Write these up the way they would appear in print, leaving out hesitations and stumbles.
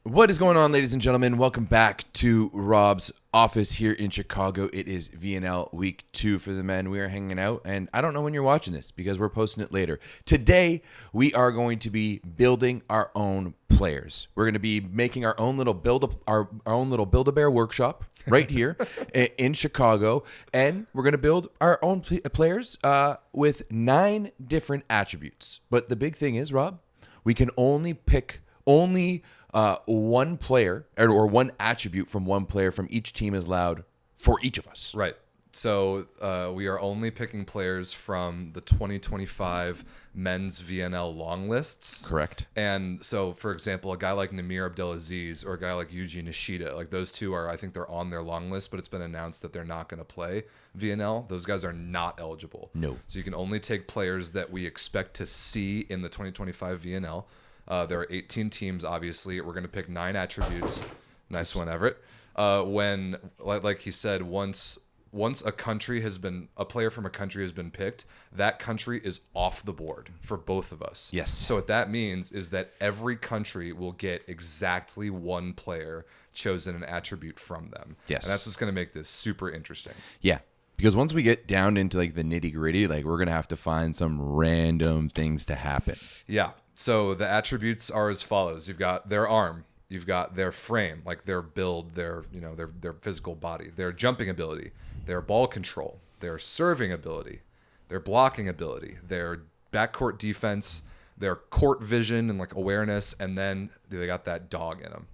What is going on, ladies and gentlemen? Welcome back to Rob's office here in Chicago. It is VNL Week 2 for the men. We are hanging out, and I don't know when you're watching this because we're posting it later. Today, we are going to be building our own players. We're going to be making our own little Build-a-Bear workshop right here in Chicago, and we're going to build our own players with 9 different attributes. But the big thing is, Rob, we can only pick one player or one attribute from one player from each team is allowed for each of us. Right. So we are only picking players from the 2025 men's VNL long lists. Correct. And so, for example, a guy like Namir Abdelaziz or a guy like Yuji Nishida, like those two I think they're on their long list, but it's been announced that they're not going to play VNL. Those guys are not eligible. No. So you can only take players that we expect to see in the 2025 VNL. There are 18 teams, obviously. We're going to pick 9 attributes. Nice one, Everett. When, like he said, once a player from a country has been picked, that country is off the board for both of us. Yes. So what that means is that every country will get exactly one player chosen an attribute from them. Yes. And that's what's going to make this super interesting. Yeah. Because once we get down into like the nitty gritty, like we're going to have to find some random things to happen. Yeah. So the attributes are as follows. You've got their arm, you've got their frame, like their build, their physical body, their jumping ability, their ball control, their serving ability, their blocking ability, their backcourt defense, their court vision and like awareness, and then they got that dog in them.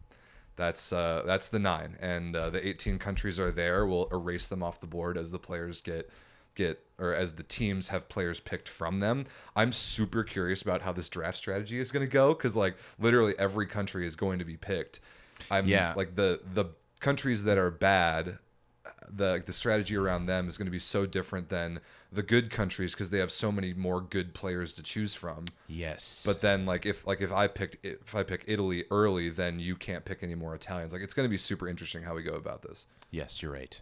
That's the 9, and the 18 countries are there. We'll erase them off the board as the players or as the teams have players picked from them. I'm super curious about how this draft strategy is going to go because like literally every country is going to be picked. Like the countries that are bad, the strategy around them is going to be so different than the good countries because they have so many more good players to choose from. Yes. But then if I pick Italy early, then you can't pick any more Italians. Like it's going to be super interesting how we go about this. Yes, you're right.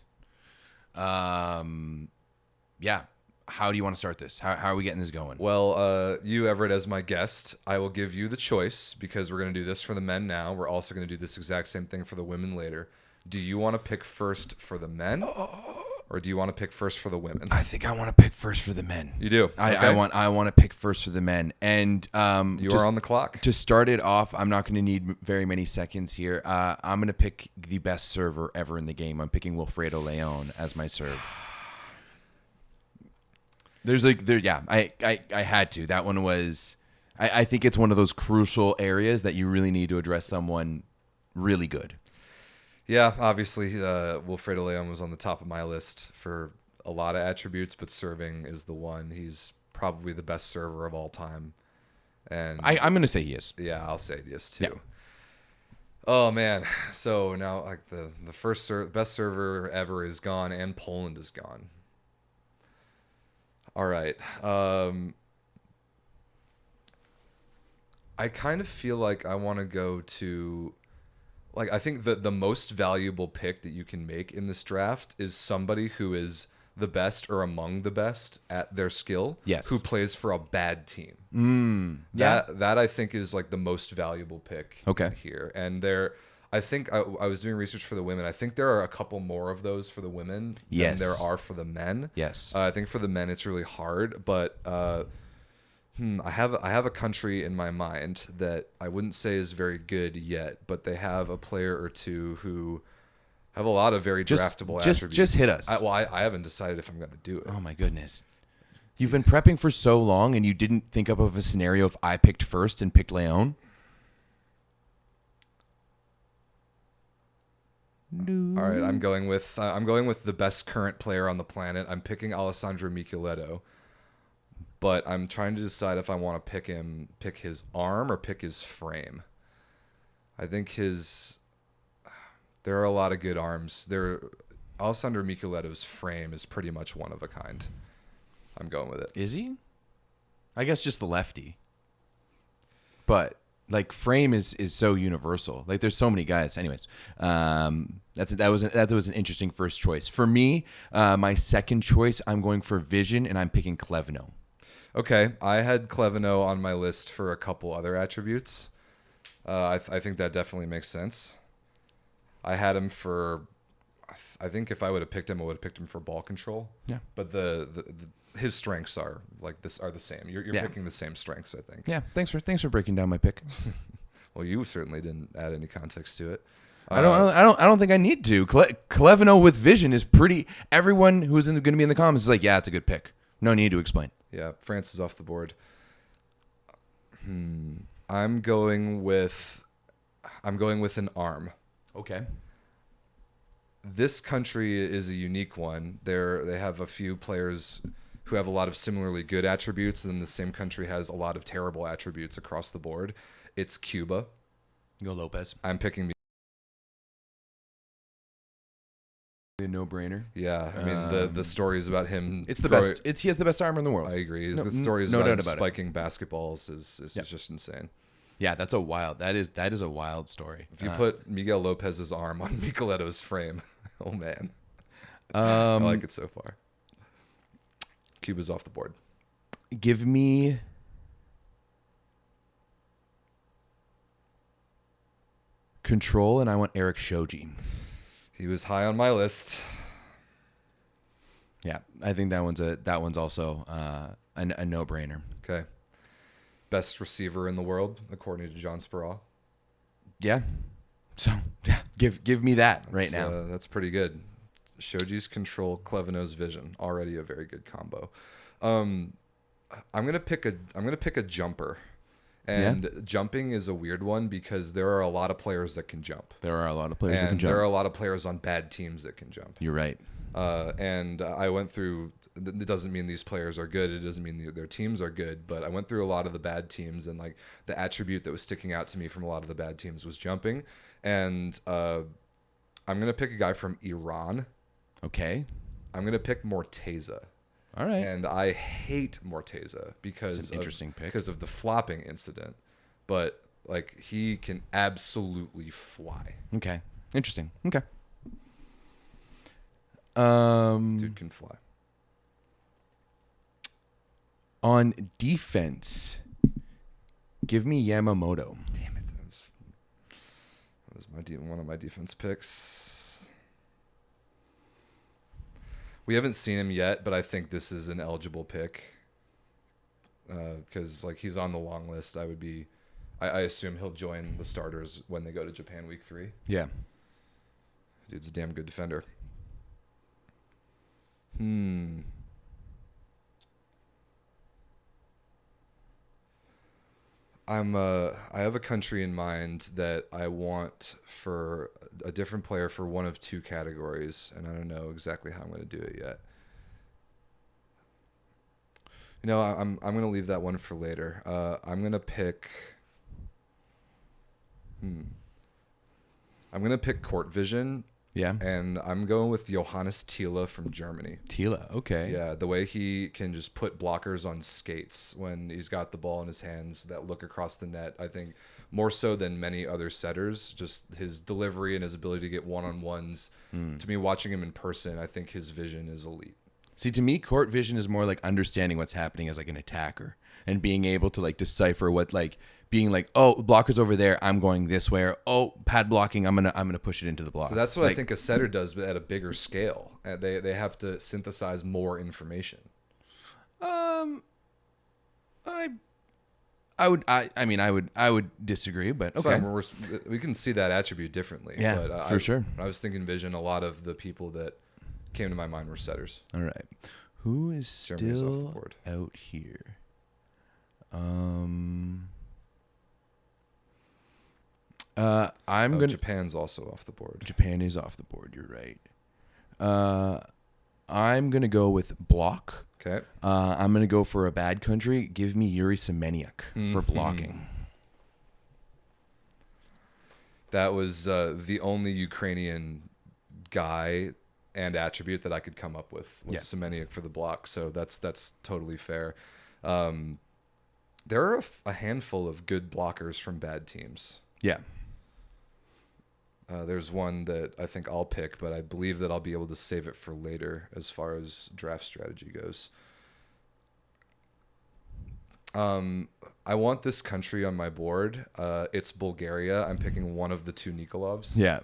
Yeah. How do you want to start this? How are we getting this going? Well, you, Everett, as my guest, I will give you the choice because we're going to do this for the men now. We're also going to do this exact same thing for the women later. Do you want to pick first for the men, or do you want to pick first for the women? I think I want to pick first for the men. You do? I Okay. want to pick first for the men. And You are on the clock. To start it off, I'm not going to need very many seconds here. I'm going to pick the best server ever in the game. I'm picking Wilfredo Leon as my serve. I had to. That one was. I think it's one of those crucial areas that you really need to address someone really good. Yeah, obviously, Wilfredo Leon was on the top of my list for a lot of attributes, but serving is the one. He's probably the best server of all time. And I'm going to say he is. Yeah, I'll say yes too. Yeah. Oh man, so now like the best server ever is gone, and Poland is gone. All right. I kind of feel like I want to go to, like, I think the most valuable pick that you can make in this draft is somebody who is the best or among the best at their skill. Yes. Who plays for a bad team. Yeah. That I think is like the most valuable pick. Okay. Here. And I think I was doing research for the women. I think there are a couple more of those for the women Yes. than there are for the men. Yes. I think for the men it's really hard, but I have a country in my mind that I wouldn't say is very good yet, but they have a player or two who have a lot of very draftable attributes. Just hit us. I haven't decided if I'm going to do it. Oh my goodness. You've been prepping for so long and you didn't think up of a scenario if I picked first and picked Leon? All right, I'm going with the best current player on the planet. I'm picking Alessandro Micheletto, but I'm trying to decide if I want to pick his arm or pick his frame. I think there are a lot of good arms. Alessandro Micheletto's frame is pretty much one of a kind. I'm going with it. Is he? I guess just the lefty. But like frame is so universal. Like there's so many guys. Anyways, that was an interesting first choice for me. My second choice, I'm going for vision, and I'm picking Clevno. Okay, I had Clevno on my list for a couple other attributes. I think that definitely makes sense. I had him for. I think if I would have picked him, I would have picked him for ball control. Yeah. But his strengths are the same. You're picking the same strengths, I think. Yeah. Thanks for breaking down my pick. Well, you certainly didn't add any context to it. I don't think I need to. Clevino with vision is pretty. Everyone who's going to be in the comments is like, yeah, it's a good pick. No need to explain. Yeah, France is off the board. I'm going with an arm. Okay. This country is a unique one. They have a few players who have a lot of similarly good attributes, and then the same country has a lot of terrible attributes across the board. It's Cuba. Go Lopez. I'm picking. A no-brainer. Yeah, I mean the stories about him. It's the best. He has the best armor in the world. I agree. The stories about him spiking basketballs is just insane. Yeah, that's a wild. That is a wild story. If you put Miguel Lopez's arm on Micheletto's frame, oh man, I like it so far. Cuba's off the board. Give me control, and I want Eric Shoji. He was high on my list. Yeah, I think that one's also a no-brainer. Okay. Best receiver in the world, according to John Speraw. Yeah. So give me that right now. That's pretty good. Shoji's control, Clevino's vision, already a very good combo. I'm gonna pick a jumper, and jumping is a weird one because there are a lot of players that can jump. There are a lot of players that can And jump. there are a lot of players on bad teams that can jump. You're right. And I went through. It doesn't mean these players are good. It doesn't mean their teams are good. But I went through a lot of the bad teams, and like the attribute that was sticking out to me from a lot of the bad teams was jumping. And I'm gonna pick a guy from Iran. Okay. I'm gonna pick Morteza. All right. And I hate Morteza because of the flopping incident. But like he can absolutely fly. Okay. Interesting. Okay. Dude can fly. On defense, give me Yamamoto. Damn it. That was one of my defense picks. We haven't seen him yet, but I think this is an eligible pick. Because like he's on the long list. I assume he'll join the starters when they go to Japan week 3. Yeah. Dude's a damn good defender. I have a country in mind that I want for a different player for one of 2 categories, and I don't know exactly how I'm going to do it yet. You know, I'm going to leave that one for later. I'm going to pick. I'm going to pick court vision. Yeah. And I'm going with Johannes Thiele from Germany. Thiele, okay. Yeah, the way he can just put blockers on skates when he's got the ball in his hands that look across the net. I think more so than many other setters, just his delivery and his ability to get one-on-ones. To me, watching him in person, I think his vision is elite. See, to me, court vision is more like understanding what's happening as like an attacker and being able to like decipher what like being like, oh, blocker's over there, I'm going this way, or oh, pad blocking, I'm gonna push it into the block. So that's what I think a setter does, but at a bigger scale. They have to synthesize more information. I would disagree, but okay. Fine, we can see that attribute differently. Yeah, but for sure. When I was thinking vision, a lot of the people that came to my mind were setters. All right, who is Germany's off the still board. out here? Japan's also off the board. Japan is off the board. You're right. I'm gonna go with block. Okay. I'm gonna go for a bad country. Give me Yuri Semeniuk for blocking. That was the only Ukrainian guy and attribute that I could come up with was Semeniuk for the block. So that's totally fair. There are a handful of good blockers from bad teams. Yeah. There's one that I think I'll pick, but I believe that I'll be able to save it for later as far as draft strategy goes. I want this country on my board. It's Bulgaria. I'm picking one of the two Nikolovs. Yeah,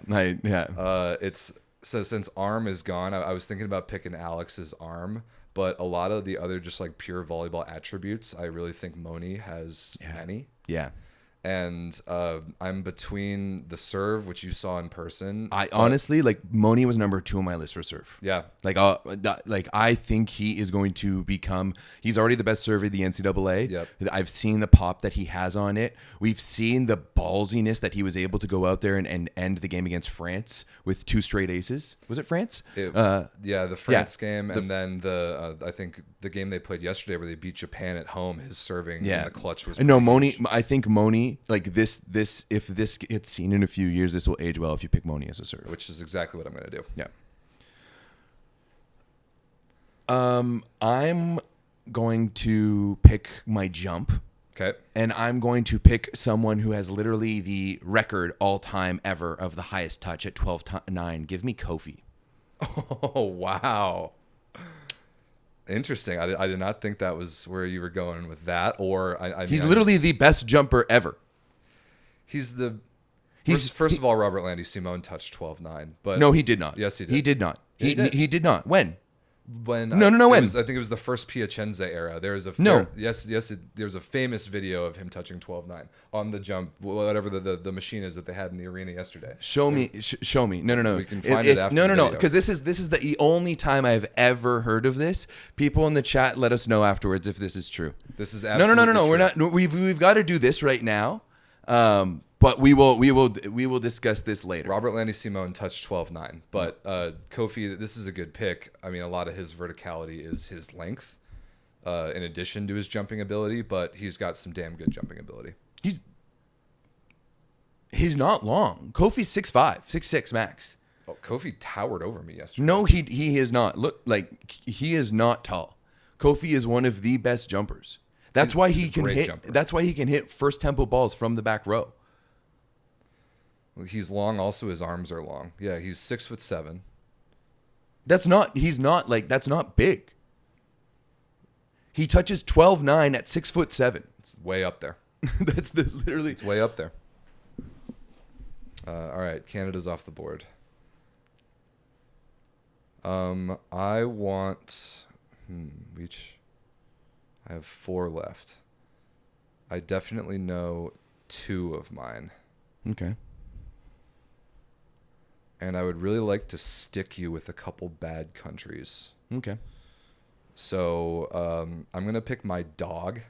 It's so since arm is gone, I was thinking about picking Alex's arm, but a lot of the other just like pure volleyball attributes, I really think Moni has many. yeah. And I'm between the serve, which you saw in person. I honestly like Moni was number 2 on my list for serve. Yeah. Like I think he is going to become. He's already the best server of the NCAA. Yep. I've seen the pop that he has on it. We've seen the ballsiness that he was able to go out there and end the game against France with 2 straight aces. Was it France? The France game, and then I think the game they played yesterday where they beat Japan at home. His serving in the clutch was no Moni. huge. I think Moni like this. If this gets seen in a few years, this will age well if you pick Moni as a server. Which is exactly what I'm going to do. Yeah. I'm going to pick my jump. Okay. And I'm going to pick someone who has literally the record all time ever of the highest touch at 12-9. Give me Kofi. Oh, wow. Interesting. I did not think that was where you were going with that. Or he's literally the best jumper ever. First of all, Robert Landy Simone touched 12-9. But no, he did not. Yes, he did. He did not. He did. He did not. When? When No. When? I think it was the first Piacenza era. There's a there's a famous video of him touching 12-9 on the jump, whatever the machine is that they had in the arena yesterday. Show me. No. We can find it after. No. Because this is the only time I've ever heard of this. People in the chat, let us know afterwards if this is true. This is absolutely no. true. We're not. We've got to do this right now. But we will discuss this later. Robert Landy Simone touched 12-9, but Kofi, this is a good pick. I mean, a lot of his verticality is his length, in addition to his jumping ability, but he's got some damn good jumping ability. He's not long. Kofi's 6'5", 6'6" max. Oh, Kofi towered over me yesterday. No, he is not. Look, like he is not tall. Kofi is one of the best jumpers. That's why he can hit. Jumper. That's why he can hit first tempo balls from the back row. He's long. Also, his arms are long. Yeah, he's 6'7". That's not big. He touches 12-9 at 6'7". It's way up there. Literally. It's way up there. All right, Canada's off the board. I want. I have 4 left. I definitely know 2 of mine. Okay. And I would really like to stick you with a couple bad countries. Okay. So I'm going to pick my dog.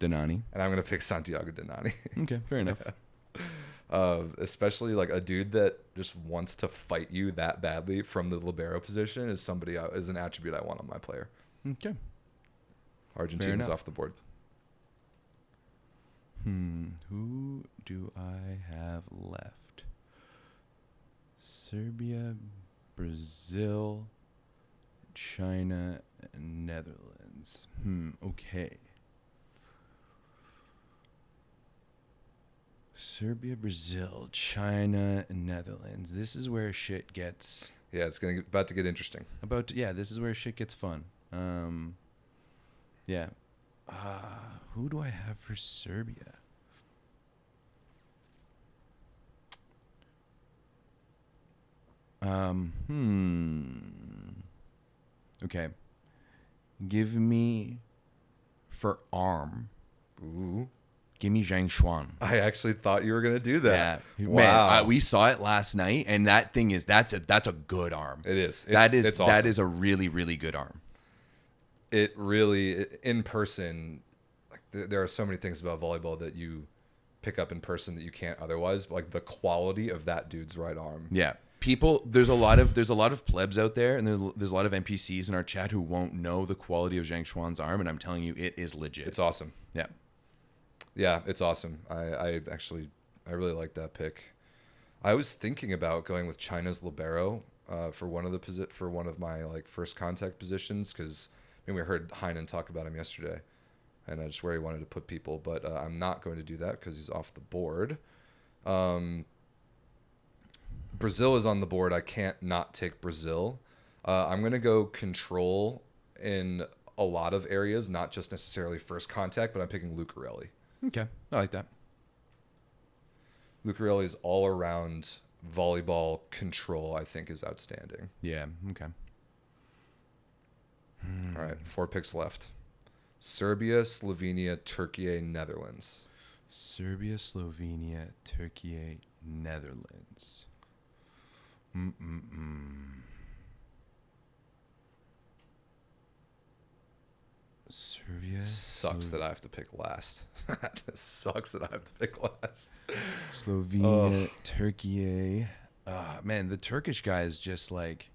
Denani. And I'm going to pick Santiago Denani. Okay, fair enough. Especially like a dude that just wants to fight you that badly from the libero position is an attribute I want on my player. Okay. Argentina's off the board. Who do I have left? Serbia, Brazil, China, and Netherlands. Okay. Serbia, Brazil, China, and Netherlands. This is where shit gets... Yeah, it's about to get interesting. This is where shit gets fun. Yeah. Who do I have for Serbia? Okay. Give me for arm. Ooh. Give me Zhang Xuan. I actually thought you were gonna do that. Yeah. Wow. Man, we saw it last night, and that thing that's a good arm. It is. It's awesome. That is a really, really good arm. It really, in person, like there are so many things about volleyball that you pick up in person that you can't otherwise. Like the quality of that dude's right arm. Yeah. There's a lot of plebs out there, and there's a lot of NPCs in our chat who won't know the quality of Zhang Xuan's arm, and I'm telling you, it is legit. It's awesome. Yeah. Yeah, it's awesome. I really like that pick. I was thinking about going with China's libero for one of my like first contact positions, because we heard Heinen talk about him yesterday, and that's where he wanted to put people. But I'm not going to do that because he's off the board. Brazil is on the board. I can't not take Brazil. I'm going to go control in a lot of areas, not just necessarily first contact, but I'm picking Lucarelli. Okay, I like that. Lucarelli's all around volleyball control, I think, is outstanding. Yeah, okay. All right, 4 picks left. Serbia, Slovenia, Turkey, Netherlands. Serbia, Slovenia, Turkey, Netherlands. Serbia. Sucks that I have to pick last. Sucks that I have to pick last. Slovenia, Turkey. Man, the Turkish guy is just like,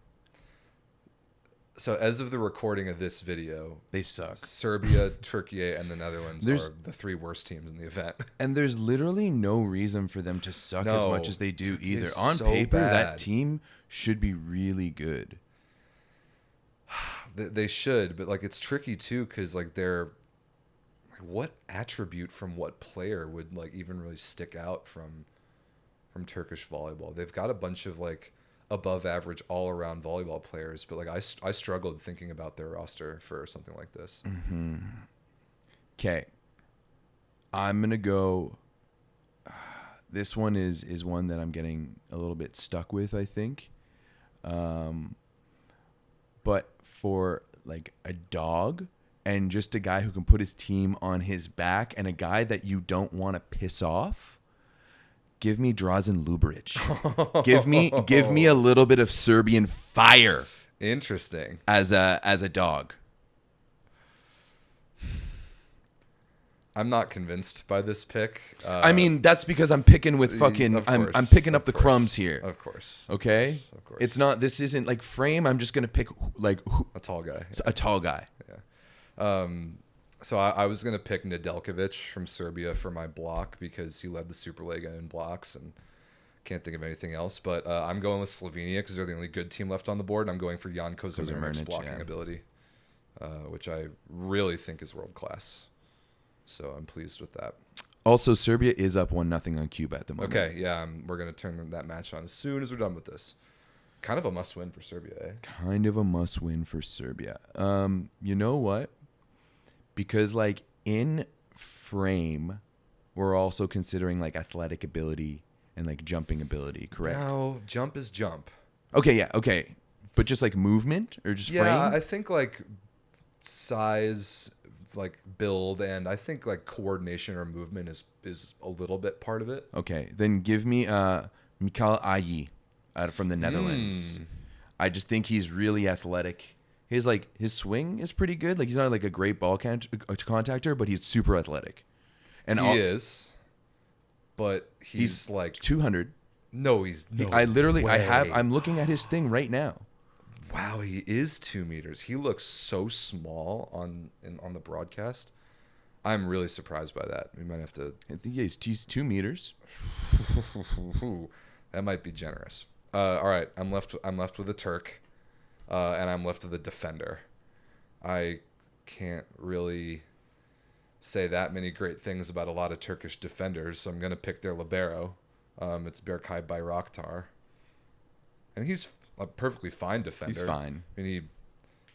So as of the recording of this video, they suck. Serbia, Turkey, and the Netherlands There's- are the 3 worst teams in the event. And there's literally no reason for them to suck as No, much as they do either. Turkey's On so paper, that bad. team should be really good. They should, but like it's tricky too because like they're like, what attribute from what player would like even really stick out from Turkish volleyball? They've got a bunch of like above average all around volleyball players, but like I struggled thinking about their roster for something like this. Okay. I'm going to go. This one is one that I'm getting a little bit stuck with, I think. But for like a dog and just a guy who can put his team on his back and a guy that you don't want to piss off, give me Drazen Luberic. give me a little bit of Serbian fire Interesting. as a dog. I'm not convinced by this pick. I mean, that's because I'm picking with fucking. Of I'm course, picking up of the course, crumbs here. Of course. Okay, Of course. it's not. This isn't like frame. I'm just gonna pick like A tall guy. a tall guy. So I was going to pick Nedeljkovic from Serbia for my block because he led the Superliga in blocks and can't think of anything else. But I'm going with Slovenia because they're the only good team left on the board. I'm going for Jan Kozamernic's Kozamernic, blocking yeah. ability, which I really think is world class. So I'm pleased with that. Also, Serbia is up 1-0 on Cuba at the moment. Okay, yeah, we're going to turn that match on as soon as we're done with this. Kind of a must-win for Serbia, eh? Kind of a must-win for Serbia. You know what? Because like in frame, we're also considering like athletic ability and like jumping ability, correct? No, jump is jump. Okay, yeah, okay. But just like movement or just Yeah, frame? I think like size, like build, and I think like coordination or movement is a little bit part of it. Okay, then give me Mikal Ayi from the Netherlands. I just think he's really athletic. His swing is pretty good. Like he's not like a great ball contactor, but he's super athletic. And He is, but he's like 200. no, he's no. I'm looking at his thing right now. Wow, he is 2 meters. He looks so small on the broadcast. I'm really surprised by that. We might have to. I think he's 2 meters. That might be generous. All right, I'm left with a Turk, and I'm left with a defender. I can't really say that many great things about a lot of Turkish defenders, so I'm gonna pick their libero. It's Berkay Bayraktar, and he's a perfectly fine defender. He's fine. I mean,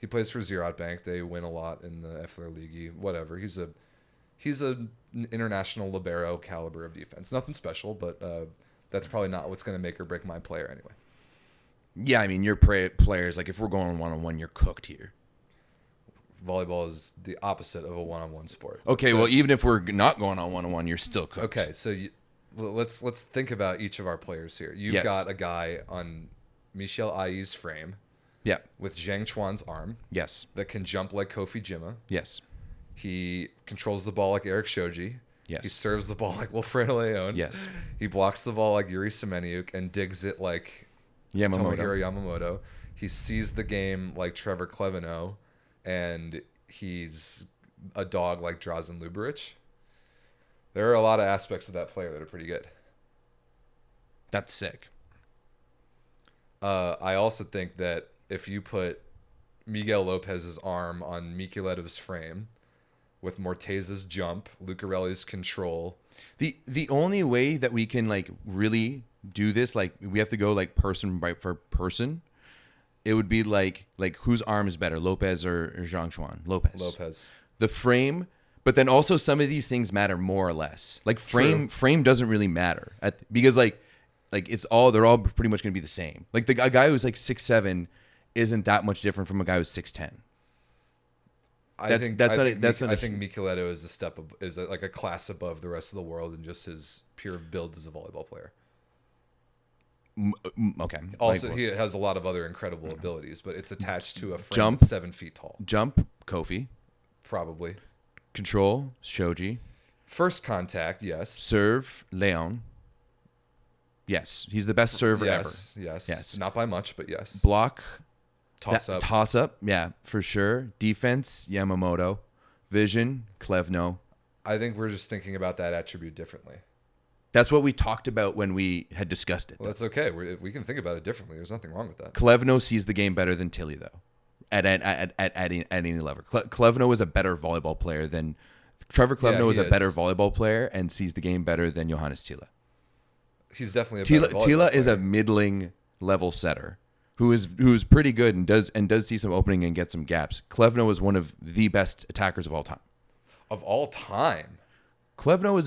he plays for Ziraat Bank. They win a lot in the Efler Ligi. Whatever. He's an international libero caliber of defense. Nothing special, but that's probably not what's going to make or break my player anyway. Yeah, I mean, your players, like if we're going 1-on-1, you're cooked here. Volleyball is the opposite of a one-on-one sport. Okay, So- well, even if we're not going on 1-on-1, you're still cooked. Okay, so let's think about each of our players here. You've Yes. got a guy on Michel Ayi's frame Yeah. with Zhang Chuan's arm Yes. that can jump like Kofi Jima. Yes. He controls the ball like Eric Shoji. Yes. He serves the ball like Wilfredo Leon. Yes. He blocks the ball like Yuri Semeniuk and digs it like Yamamoto. Tomohiro Yamamoto. He sees the game like Trevor Kleveno, and he's a dog like Drazen Luberic. There are a lot of aspects of that player that are pretty good. That's sick. I also think that if you put Miguel Lopez's arm on Mikiletov's frame with Morteza's jump, Lucarelli's control. The only way that we can like really do this, like we have to go like person by for person, it would be like whose arm is better, Lopez or Zhang Xuan? Lopez. The frame, but then also some of these things matter more or less. Like frame doesn't really matter because like they're all pretty much going to be the same. Like a guy who's like 6'7" isn't that much different from a guy who's 6'10". I think Micheletto is like a class above the rest of the world in just his pure build as a volleyball player. Okay. Also, he has a lot of other incredible abilities, but it's attached to a frame Jump, that's 7 feet tall. Jump, Kofi. Probably. Control, Shoji. First contact, yes. Serve, Leon. Yes, he's the best server ever. Yes. Not by much, but yes. Block. Toss up, yeah, for sure. Defense, Yamamoto. Vision, Klevno. I think we're just thinking about that attribute differently. That's what we talked about when we had discussed it. Well, that's okay. We can think about it differently. There's nothing wrong with that. Klevno sees the game better than Tilly, though, at any level. Klevno is a better volleyball player than Trevor Klevno is a better volleyball player and sees the game better than Johannes Tila. He's definitely a better volleyball Tila player. is a middling level setter who's pretty good and does see some opening and get some gaps. Klevno is one of the best attackers of all time. Of all time. Klevno is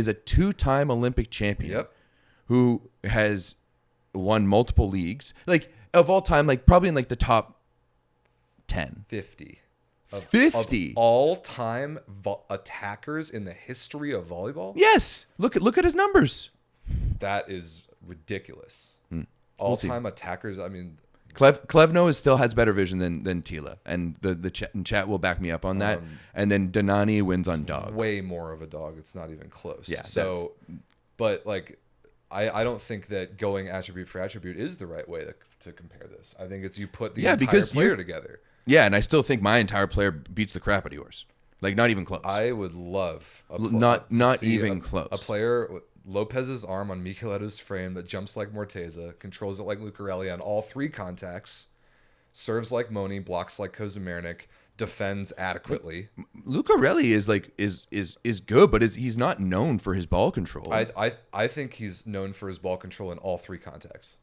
a two-time Olympic champion. Yep. Who has won multiple leagues. Like of all time, like probably in like the top 10. 50. 50 of all time attackers in the history of volleyball? Yes. Look at his numbers. That is ridiculous. We'll see. All-time attackers, I mean... Klevno still has better vision than Tila, and the chat will back me up on that. And then Donani wins on dog. Way more of a dog. It's not even close. Yeah. So, but like, I don't think that going attribute for attribute is the right way to compare this. I think it's you put the entire player together. Yeah, and I still think my entire player beats the crap out of yours. Like not even close. I would love not even close. A player with Lopez's arm on Micheletto's frame that jumps like Morteza, controls it like Lucarelli on all 3 contacts, serves like Moni, blocks like Kozumernik, defends adequately. Lucarelli is good, but he's not known for his ball control. I think he's known for his ball control in all 3 contacts.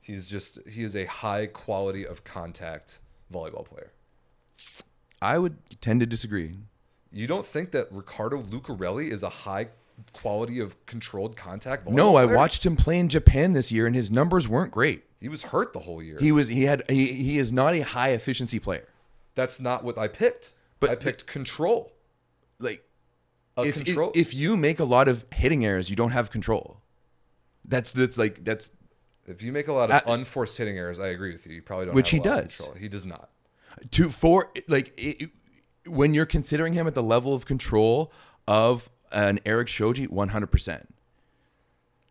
He is a high quality of contact volleyball player. I would tend to disagree. You don't think that Riccardo Lucarelli is a high quality of controlled contact volleyball No, player? I watched him play in Japan this year, and his numbers weren't great. He was hurt the whole year. He is not a high efficiency player. That's not what I picked. But I picked control. Like Control. If you make a lot of hitting errors, you don't have control. That's If you make a lot of unforced hitting errors, I agree with you. You probably don't. Which have a he lot of does. Control. He does not. When you're considering him at the level of control of an Eric Shoji, 100%.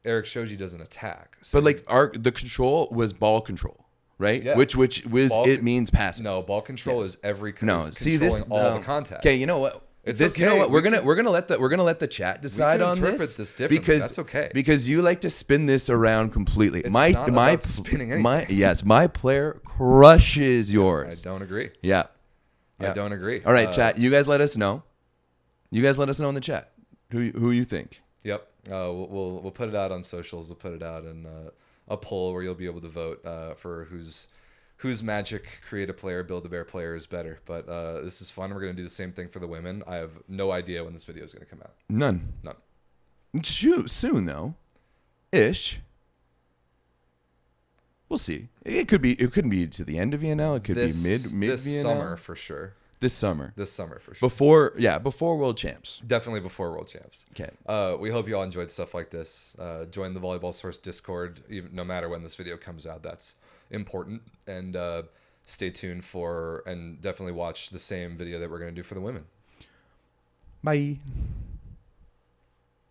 Eric Shoji doesn't attack. So But the control was ball control, right? Yeah. Which it means passing. No, ball control is every controlling all the contacts. Okay, you know what? Okay. You know what? We're gonna let the chat decide on interpret this differently. because that's okay. Because you like to spin this around completely. It's not about spinning anything. My player crushes yours. I don't agree. Yeah. I don't agree. All right, chat. You guys let us know. You guys let us know in the chat who you think. Yep. We'll put it out on socials. We'll put it out in a poll where you'll be able to vote for whose Magic Create-a-Player, Build-a-Bear player is better. But this is fun. We're going to do the same thing for the women. I have no idea when this video is going to come out. None. Soon though, ish. We'll see. It couldn't be to the end of VNL. It could be mid this VNL. summer for sure. This summer for sure. Before World Champs. Definitely before World Champs. Okay. We hope you all enjoyed stuff like this. Join the Volleyball Source Discord, no matter when this video comes out. That's important. And stay tuned and definitely watch the same video that we're going to do for the women. Bye.